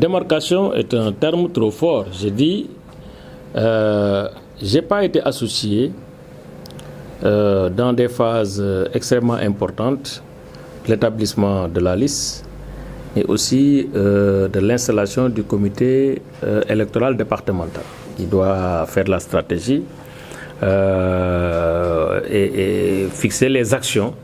démarcation est un terme trop fort. J'ai dit, je n'ai pas été associé dans des phases extrêmement importantes de l'établissement de la liste et aussi de l'installation du comité électoral départemental qui doit faire la stratégie et fixer les actions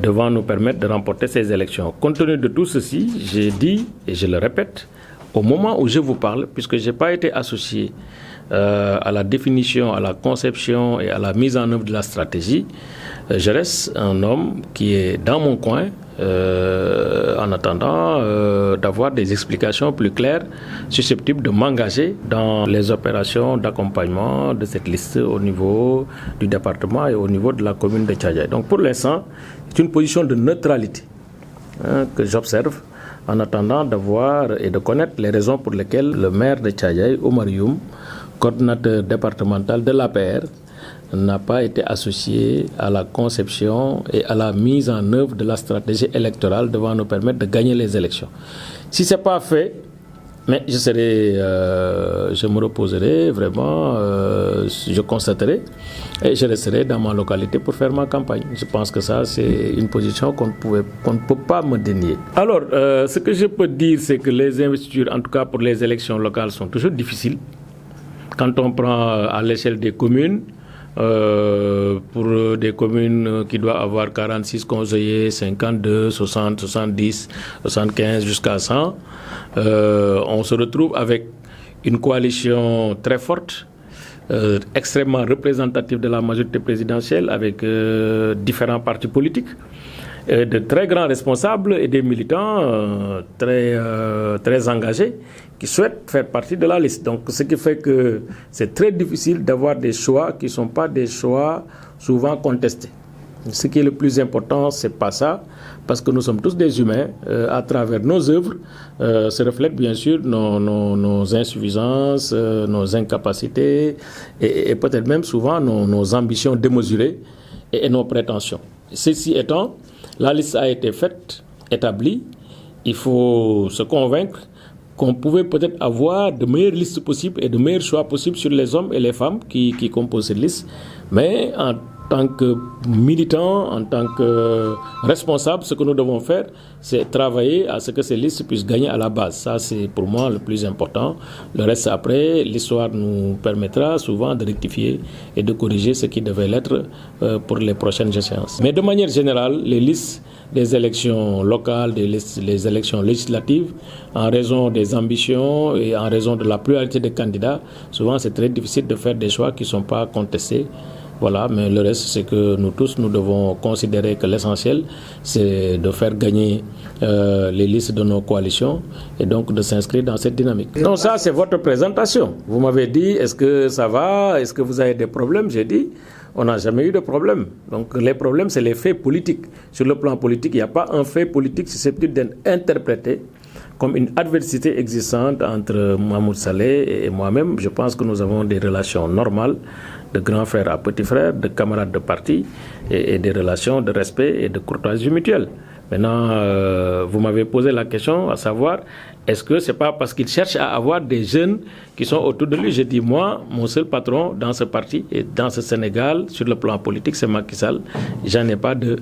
devant nous permettre de remporter ces élections. Compte tenu de tout ceci, j'ai dit, et je le répète, au moment où je vous parle, puisque je n'ai pas été associé à la définition, à la conception et à la mise en œuvre de la stratégie, je reste un homme qui est dans mon coin en attendant d'avoir des explications plus claires susceptibles de m'engager dans les opérations d'accompagnement de cette liste au niveau du département et au niveau de la commune de Tchadjaï. Donc pour l'instant, c'est une position de neutralité que j'observe en attendant d'avoir et de connaître les raisons pour lesquelles le maire de Tchadjaï, Oumar Youm, coordinateur départemental de l'APR, n'a pas été associé à la conception et à la mise en œuvre de la stratégie électorale devant nous permettre de gagner les élections. Si ce n'est pas fait, mais je me reposerai vraiment, je constaterai et je resterai dans ma localité pour faire ma campagne. Je pense que ça, c'est une position qu'on ne peut pas me dénier. Alors, ce que je peux dire, c'est que les investitures, en tout cas pour les élections locales, sont toujours difficiles. Quand on prend à l'échelle des communes, pour des communes qui doivent avoir 46 conseillers, 52, 60, 70, 75 jusqu'à 100, on se retrouve avec une coalition très forte, extrêmement représentative de la majorité présidentielle, avec différents partis politiques, de très grands responsables et des militants très engagés qui souhaitent faire partie de la liste. Donc, ce qui fait que c'est très difficile d'avoir des choix qui ne sont pas des choix souvent contestés. Ce qui est le plus important, c'est pas ça, parce que nous sommes tous des humains. À travers nos œuvres, se reflètent bien sûr nos insuffisances, nos incapacités et peut-être même souvent nos ambitions démesurées et nos prétentions. Ceci étant, la liste a été faite, établie. Il faut se convaincre qu'on pouvait peut-être avoir de meilleures listes possibles et de meilleurs choix possibles sur les hommes et les femmes qui composent cette liste. Mais en tant que militants, en tant que responsables, ce que nous devons faire, c'est travailler à ce que ces listes puissent gagner à la base. Ça, c'est pour moi le plus important. Le reste, après, l'histoire nous permettra souvent de rectifier et de corriger ce qui devait l'être pour les prochaines échéances. Mais de manière générale, les listes des élections locales, les élections législatives, en raison des ambitions et en raison de la pluralité des candidats, souvent c'est très difficile de faire des choix qui ne sont pas contestés. Voilà, mais le reste, c'est que nous tous, nous devons considérer que l'essentiel, c'est de faire gagner les listes de nos coalitions et donc de s'inscrire dans cette dynamique. Donc ça, c'est votre présentation. Vous m'avez dit, est-ce que ça va? Est-ce que vous avez des problèmes? J'ai dit, on n'a jamais eu de problème. Donc les problèmes, c'est les faits politiques. Sur le plan politique, il n'y a pas un fait politique susceptible d'être interprété comme une adversité existante entre Mahmoud Saleh et moi-même. Je pense que nous avons des relations normales, de grand frère à petit frère, de camarades de parti et des relations de respect et de courtoisie mutuelle. Maintenant, vous m'avez posé la question à savoir, est-ce que c'est pas parce qu'il cherche à avoir des jeunes qui sont autour de lui? J'ai dit, moi, mon seul patron dans ce parti et dans ce Sénégal, sur le plan politique, c'est Macky Sall. J'en ai pas de